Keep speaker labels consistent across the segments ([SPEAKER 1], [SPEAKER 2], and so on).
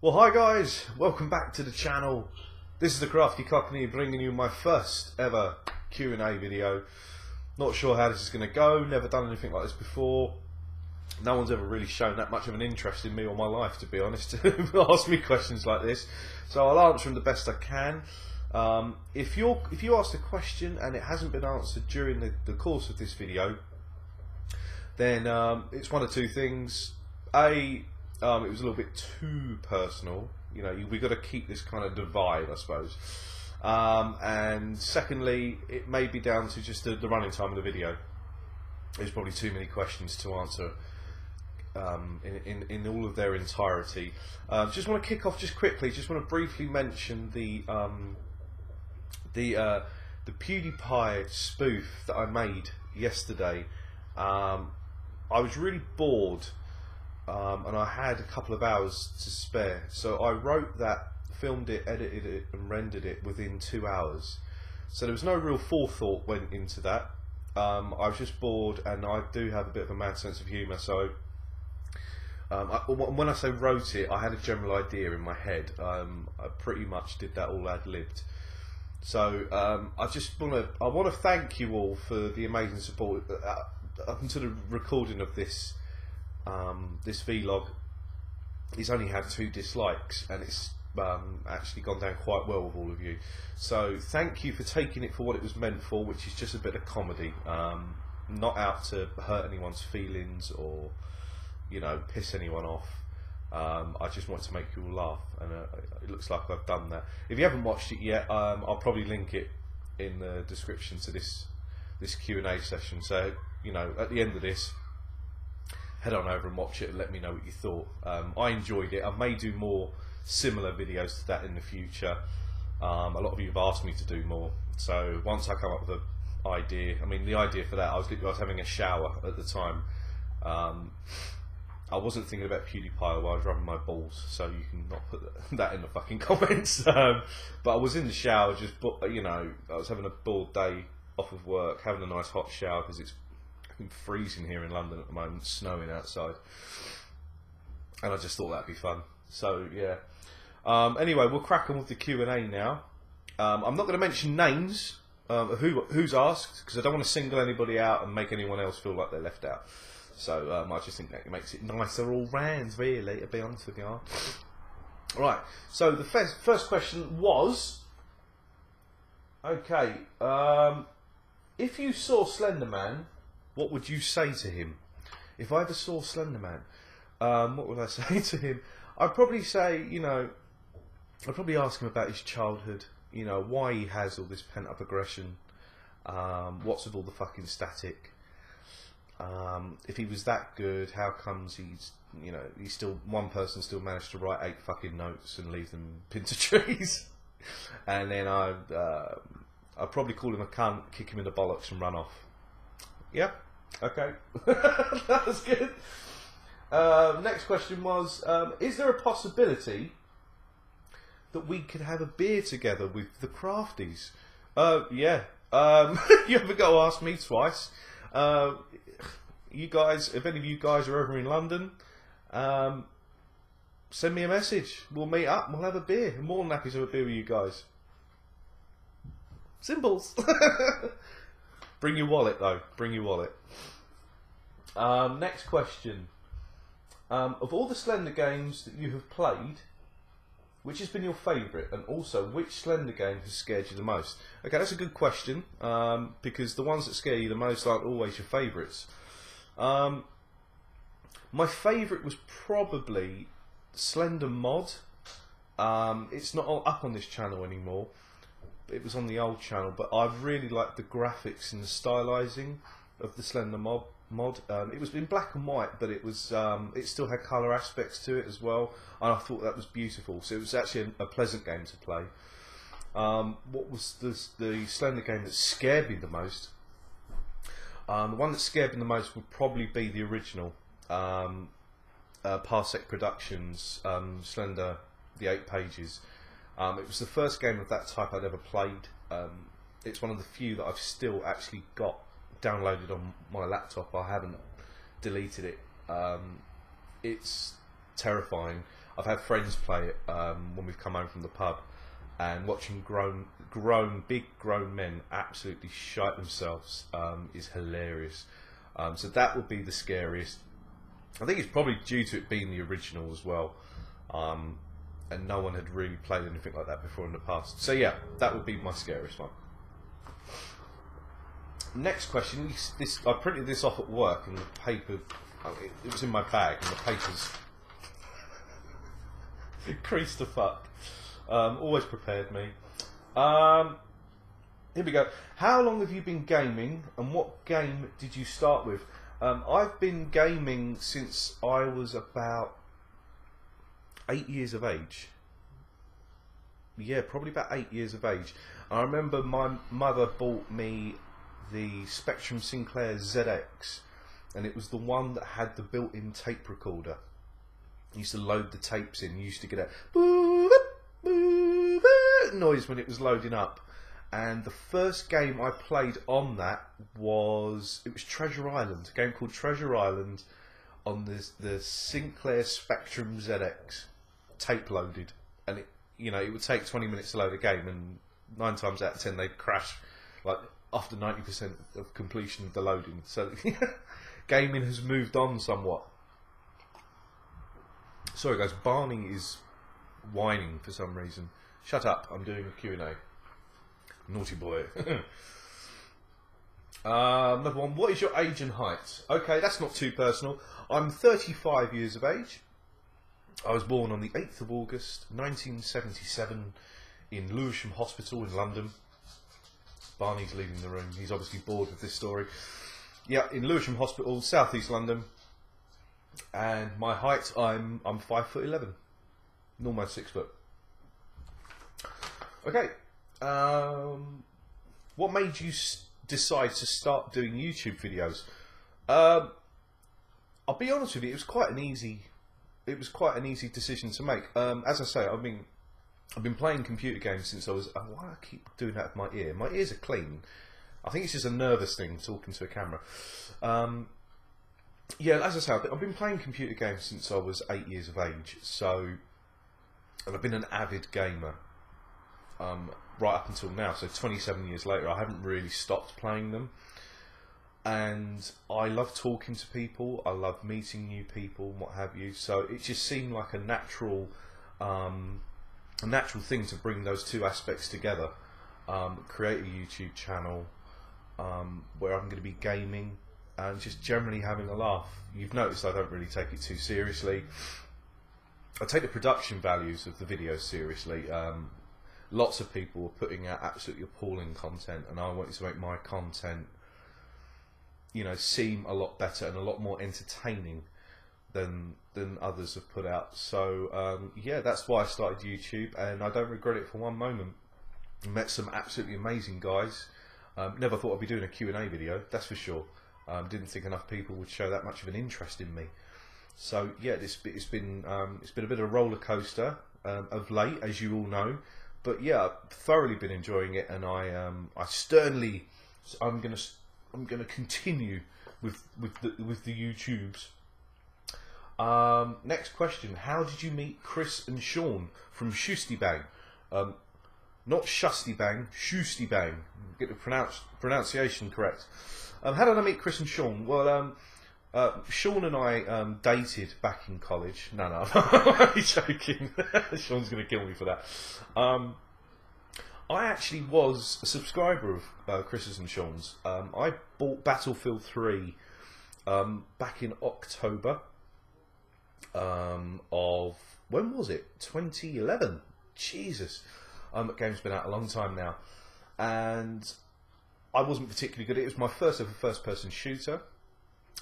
[SPEAKER 1] Well, hi guys, welcome back to the channel. This is the Crafty Cockney bringing you my first ever Q&A video. Not sure how this is going to go, never done anything like this before. No one's ever really shown that much of an interest in me or my life, to be honest, to ask me questions like this. So I'll answer them the best I can. If you asked a question and it hasn't been answered during the course of this video, then it's one of two things. A, it was a little bit too personal. You know, we've got to keep this kind of divide, I suppose. And secondly, it may be down to just the running time of the video. There's probably too many questions to answer in all of their entirety. Just want to kick off just quickly. Just want to briefly mention the PewDiePie spoof that I made yesterday. I was really bored. And I had a couple of hours to spare, so I wrote that, filmed it, edited it and rendered it within 2 hours. So there was no real forethought went into that. I was just bored, and I do have a bit of a mad sense of humour, so when I say wrote it, I had a general idea in my head. I pretty much did that all ad-libbed. So I want to thank you all for the amazing support up until the recording of this this vlog. It's only had 2 dislikes, and it's actually gone down quite well with all of you. So thank you for taking it for what it was meant for, which is just a bit of comedy. Not out to hurt anyone's feelings or, you know, piss anyone off. I just wanted to make you all laugh, and it looks like I've done that. If you haven't watched it yet, I'll probably link it in the description to this Q&A session. So, you know, at the end of this, head on over and watch it and let me know what you thought. I enjoyed it. I may do more similar videos to that in the future. A lot of you have asked me to do more, so once I come up with an idea, I mean the idea for that, I was having a shower at the time. I wasn't thinking about PewDiePie while I was rubbing my balls, so you can not put that in the fucking comments. But I was in the shower, just, you know, I was having a bored day off of work, having a nice hot shower because it's freezing here in London at the moment, snowing outside, and I just thought that'd be fun. So yeah. Anyway, we'll crack on with the Q&A now. I'm not going to mention names of who's asked, because I don't want to single anybody out and make anyone else feel like they're left out. So I just think that makes it nicer all round, really, to be honest with you. Right. So the first question was, okay, if you saw Slenderman, what would you say to him? If I ever saw Slenderman, what would I say to him? I'd probably say, you know, I'd probably ask him about his childhood, you know, why he has all this pent-up aggression, what's with all the fucking static, if he was that good, how comes he's, you know, one person still managed to write 8 fucking notes and leave them pinned to trees. And then I'd probably call him a cunt, kick him in the bollocks and run off. Yeah. Okay, that was good. Next question was, is there a possibility that we could have a beer together with the Crafties? Yeah. You haven't got to ask me twice. You guys, if any of you guys are ever in London, send me a message. We'll meet up and we'll have a beer. I'm more than happy to have a beer with you guys. Symbols. Bring your wallet, though. Bring your wallet. Next question. Of all the Slender games that you have played, which has been your favourite, and also which Slender game has scared you the most? Okay, that's a good question, because the ones that scare you the most aren't always your favourites. My favourite was probably Slender mod. It's not up on this channel anymore. It was on the old channel, but I really liked the graphics and the stylising of the Slender mod. It was in black and white, but it was it still had colour aspects to it as well, and I thought that was beautiful. So it was actually a pleasant game to play. What was the Slender game that scared me the most? The one that scared me the most would probably be the original Parsec Productions Slender, the 8 pages. It was the first game of that type I'd ever played. It's one of the few that I've still actually got downloaded on my laptop. I haven't deleted it. It's terrifying. I've had friends play it when we've come home from the pub, and watching big grown men absolutely shite themselves is hilarious. So that would be the scariest. I think it's probably due to it being the original as well, and no one had really played anything like that before in the past. So yeah, that would be my scariest one. Next question. I printed this off at work, and the paper, it was in my bag, and the paper's creased to fuck. Always prepared me. Here we go. How long have you been gaming, and what game did you start with? I've been gaming since I was about 8 years of age. Yeah, probably about 8 years of age. I remember my mother bought me the Spectrum Sinclair ZX, and it was the one that had the built-in tape recorder. You used to load the tapes in. You used to get a boo, boo, boo noise when it was loading up. And the first game I played on that was Treasure Island, a game called Treasure Island on the Sinclair Spectrum ZX, tape loaded, and it would take 20 minutes to load a game, and 9 times out of 10 they'd crash like after 90% of completion of the loading. So gaming has moved on somewhat. Sorry guys, Barney is whining for some reason. Shut up, I'm doing a Q&A. Naughty boy. Another one. What is your age and height? Okay, that's not too personal. I'm 35 years of age. I was born on the 8th of August 1977 in Lewisham Hospital in London. Barney's leaving the room. He's obviously bored with this story. Yeah, in Lewisham Hospital, South East London. And my height, I'm 5'11", almost 6 foot. Okay. What made you decide to start doing YouTube videos? I'll be honest with you, it was quite an easy decision to make. As I say, I've been playing computer games since I was. Why do I keep doing that with my ear? My ears are clean. I think it's just a nervous thing talking to a camera. Yeah, as I say, I've been playing computer games since I was 8 years of age. So, and I've been an avid gamer. Right up until now, so 27 years later, I haven't really stopped playing them. And I love talking to people, I love meeting new people and what have you, so it just seemed like a natural thing to bring those two aspects together. Create a YouTube channel where I'm going to be gaming and just generally having a laugh. You've noticed I don't really take it too seriously. I take the production values of the videos seriously. Lots of people were putting out absolutely appalling content, and I wanted to make my content, seem a lot better and a lot more entertaining than others have put out. So yeah, that's why I started YouTube, and I don't regret it for one moment. Met some absolutely amazing guys. Never thought I'd be doing a Q&A video, that's for sure. Didn't think enough people would show that much of an interest in me. So yeah, it's been a bit of a roller coaster of late, as you all know. But yeah, I've thoroughly been enjoying it, and I'm gonna continue with the YouTubes. Next question: how did you meet Chris and Sean from Shusty Bang? Not Shusty Bang, Shusty Bang. Get the pronunciation correct. How did I meet Chris and Sean? Well, Sean and I dated back in college. No, I'm only joking. Sean's going to kill me for that. I actually was a subscriber of Chris's and Sean's. I bought Battlefield 3 back in October of, when was it? 2011. Jesus. The game's been out a long time now. And I wasn't particularly good at it. It was my first ever first-person shooter.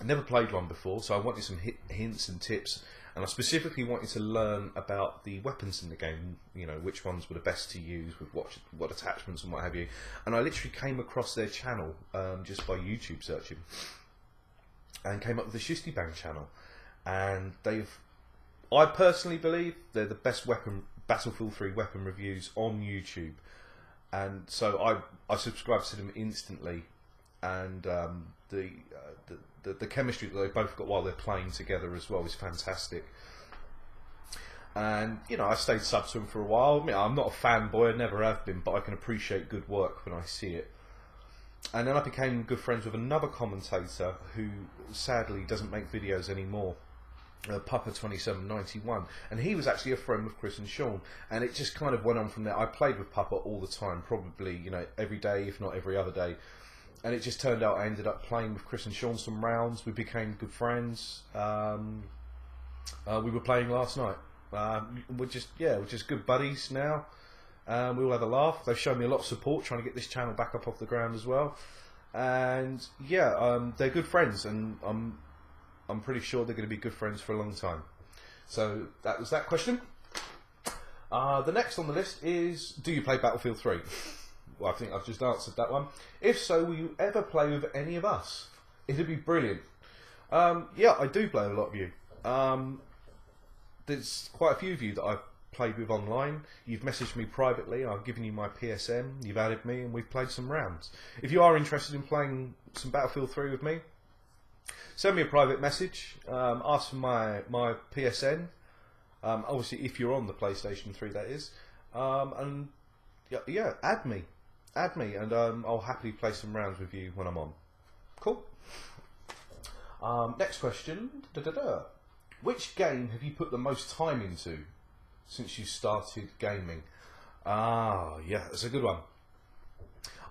[SPEAKER 1] I never played one before, so I wanted some hints and tips, and I specifically wanted to learn about the weapons in the game, which ones were the best to use, with what attachments and what have you. And I literally came across their channel just by YouTube searching, and came up with the Shusty Bang channel. And I personally believe they're the best Battlefield 3 weapon reviews on YouTube. And so I subscribed to them instantly, and the chemistry that they both got while they're playing together as well is fantastic. And, you know, I stayed sub to him for a while. I mean, I'm not a fanboy, I never have been, but I can appreciate good work when I see it. And then I became good friends with another commentator who sadly doesn't make videos anymore, Papa2791, and he was actually a friend of Chris and Sean, and it just kind of went on from there. I played with Papa all the time, probably, you know, every day, if not every other day, and it just turned out I ended up playing with Chris and Sean some rounds. We became good friends. We were playing last night. We're just good buddies now. We all have a laugh. They've shown me a lot of support trying to get this channel back up off the ground as well. And yeah, they're good friends, and I'm pretty sure they're going to be good friends for a long time. So that was that question. The next on the list is, do you play Battlefield 3? Well, I think I've just answered that one. If so, will you ever play with any of us? It'd be brilliant. Yeah, I do play with a lot of you. There's quite a few of you that I've played with online. You've messaged me privately, I've given you my PSN, you've added me, and we've played some rounds. If you are interested in playing some Battlefield 3 with me, send me a private message, ask for my PSN, obviously if you're on the PlayStation 3 that is, and yeah, add me, and I'll happily play some rounds with you when I'm on. Cool. Next question. Which game have you put the most time into since you started gaming? Yeah, that's a good one.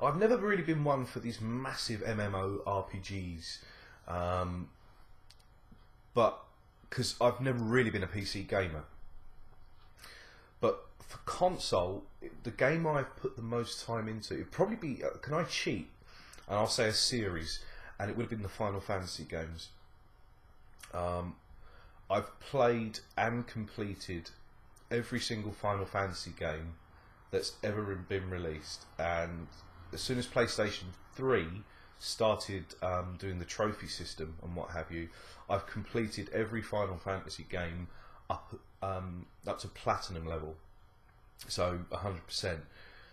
[SPEAKER 1] I've never really been one for these massive MMO RPGs, but because I've never really been a PC gamer. But for console, the game I've put the most time into, it'd probably be, can I cheat? And I'll say a series, and it would have been the Final Fantasy games. I've played and completed every single Final Fantasy game that's ever been released, and as soon as PlayStation 3 started doing the trophy system and what have you, I've completed every Final Fantasy game up to platinum level, so 100%.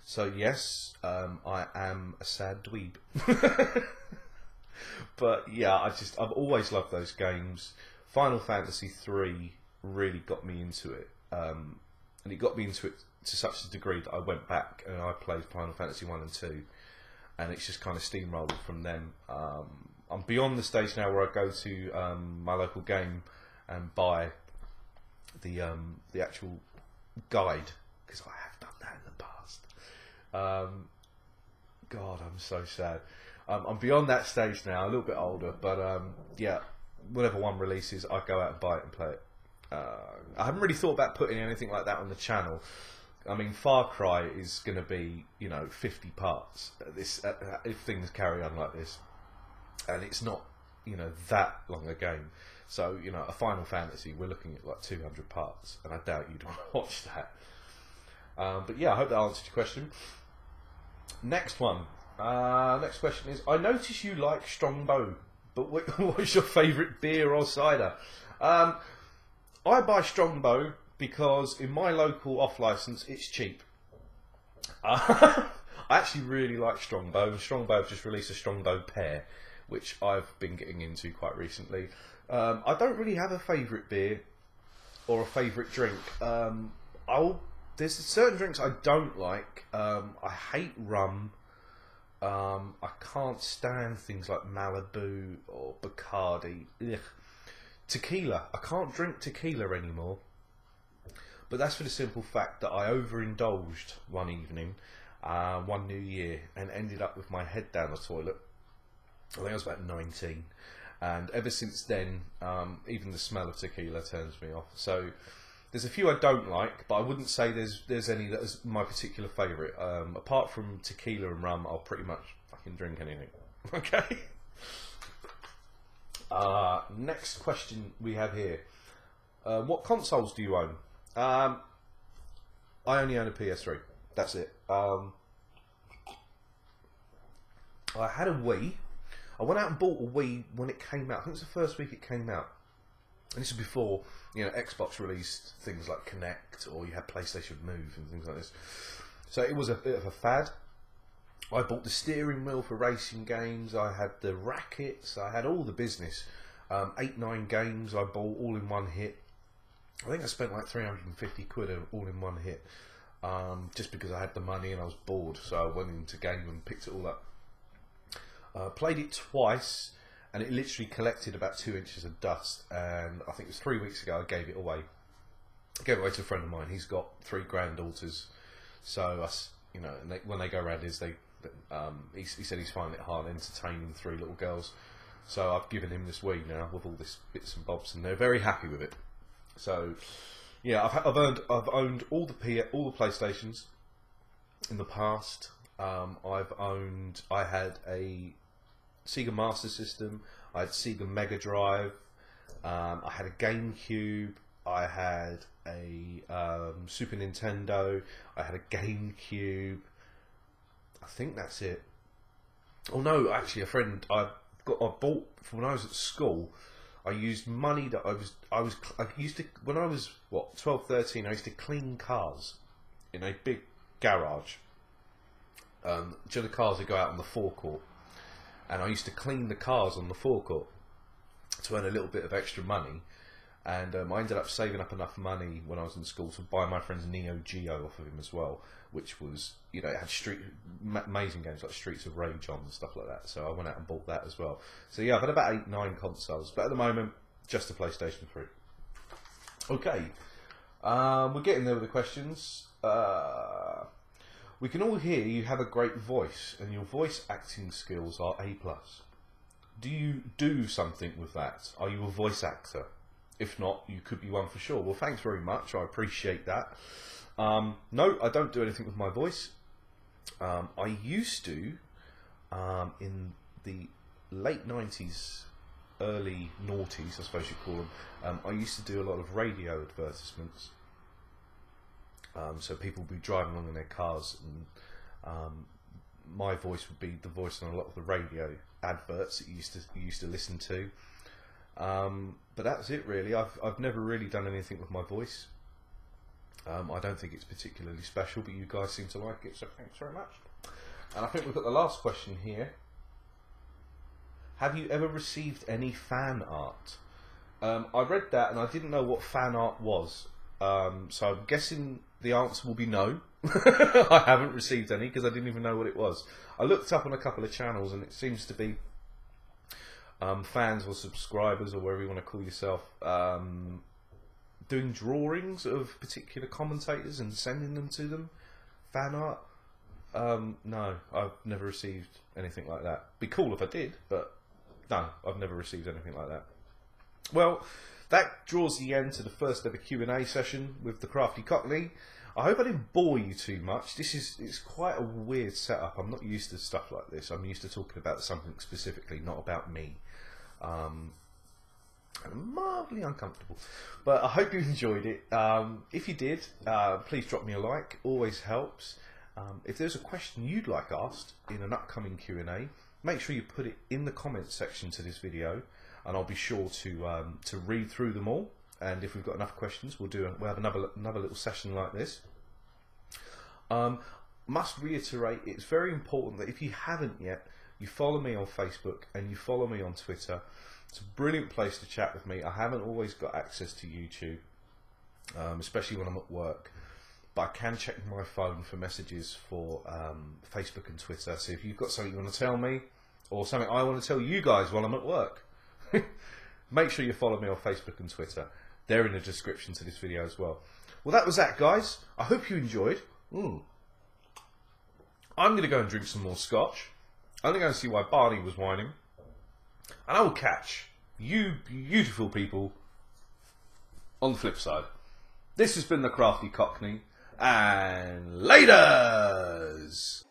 [SPEAKER 1] So yes, I am a sad dweeb. But yeah, I've always loved those games. Final Fantasy 3 really got me into it, and it got me into it to such a degree that I went back and I played Final Fantasy 1 and 2, and it's just kind of steamrolled from them. I'm beyond the stage now where I go to my local game and buy the actual guide, because I have done that in the past. God, I'm so sad. I'm beyond that stage now, a little bit older, but yeah, whenever one releases, I go out and buy it and play it. I haven't really thought about putting anything like that on the channel. I mean, Far Cry is going to be, you know, 50 parts. If things carry on like this, and it's not, you know, that long a game. So, you know, a Final Fantasy, we're looking at like 200 parts, and I doubt you'd want to watch that. But yeah, I hope that answered your question. Next one. Next question is, I notice you like Strongbow, but what's your favourite beer or cider? I buy Strongbow because in my local off-licence it's cheap. I actually really like Strongbow, and Strongbow have just released a Strongbow pear, which I've been getting into quite recently. I don't really have a favourite beer or a favourite drink. There's certain drinks I don't like. I hate rum. I can't stand things like Malibu or Bacardi. Ugh. Tequila. I can't drink tequila anymore. But that's for the simple fact that I overindulged one evening, one New Year, and ended up with my head down the toilet. I think I was about 19. And ever since then, even the smell of tequila turns me off. So there's a few I don't like, but I wouldn't say there's any that is my particular favourite. Apart from tequila and rum, I'll pretty much fucking drink anything. Okay? Next question we have here. What consoles do you own? I only own a PS3. That's it. I had a Wii. I went out and bought a Wii when it came out. I think it was the first week it came out. And this was before, you know, Xbox released things like Kinect, or you had PlayStation Move and things like this. So it was a bit of a fad. I bought the steering wheel for racing games. I had the rackets. I had all the business. 8, 9 games I bought all in one hit. I think I spent like 350 quid all in one hit, just because I had the money and I was bored, so I went into game and picked it all up. Played it twice, and it literally collected about 2 inches of dust, and I think it was 3 weeks ago I gave it away. I gave it away to a friend of mine. He's got 3 granddaughters, so us, you know, and when they go around his, he said he's finding it hard entertaining 3 little girls. So I've given him this Wii now with all this bits and bobs, and they're very happy with it. So yeah, I've owned all the PlayStations in the past. I had a Sega Master System. I had Sega Mega Drive. I had a GameCube. I had a Super Nintendo. I had a GameCube. I think that's it. Oh no, actually, a friend I bought from when I was at school. I used money that I used to, when I was what, 12, 13. I used to clean cars in a big garage. The cars would go out on the forecourt, and I used to clean the cars on the forecourt to earn a little bit of extra money. And I ended up saving up enough money when I was in school to buy my friend's Neo Geo off of him as well, which was, you know, it had amazing games like Streets of Rage on and stuff like that. So I went out and bought that as well. So yeah, I've had about 8, 9 consoles, but at the moment, just the PlayStation 3. Okay, we're getting there with the questions. We can all hear you have a great voice, and your voice acting skills are A+. Do you do something with that? Are you a voice actor? If not, you could be one for sure. Well, thanks very much. I appreciate that. No, I don't do anything with my voice. I used to, in the late 90s, early noughties, I suppose you call them, I used to do a lot of radio advertisements. So people would be driving along in their cars, and my voice would be the voice on a lot of the radio adverts that you used to listen to. But that's it really. I've never really done anything with my voice. I don't think it's particularly special, but you guys seem to like it, so thanks very much. And I think we've got the last question here. Have you ever received any fan art? I read that and I didn't know what fan art was, so I'm guessing the answer will be no. I haven't received any because I didn't even know what it was. I looked up on a couple of channels and it seems to be fans or subscribers, or whatever you want to call yourself, doing drawings of particular commentators and sending them to them. Fan art? No, I've never received anything like that. Be cool if I did, but no, I've never received anything like that. Well, that draws the end to the first ever Q&A session with the Crafty Cockney. I hope I didn't bore you too much. It's quite a weird setup. I'm not used to stuff like this. I'm used to talking about something specifically, not about me. I'm mildly uncomfortable, but I hope you enjoyed it. If you did, please drop me a like. Always helps. If there's a question you'd like asked in an upcoming Q&A, make sure you put it in the comments section to this video, and I'll be sure to read through them all. And if we've got enough questions, we'll have another little session like this. Must reiterate, it's very important that if you haven't yet, you follow me on Facebook and you follow me on Twitter. It's a brilliant place to chat with me. I haven't always got access to YouTube, especially when I'm at work, but I can check my phone for messages for Facebook and Twitter. So if you've got something you want to tell me, or something I want to tell you guys while I'm at work, make sure you follow me on Facebook and Twitter. They're in the description to this video as well. Well, that was that, guys. I hope you enjoyed. I'm going to go and drink some more scotch. I'm going to go and see why Barney was whining. And I will catch you beautiful people on the flip side. This has been the Crafty Cockney, and laters!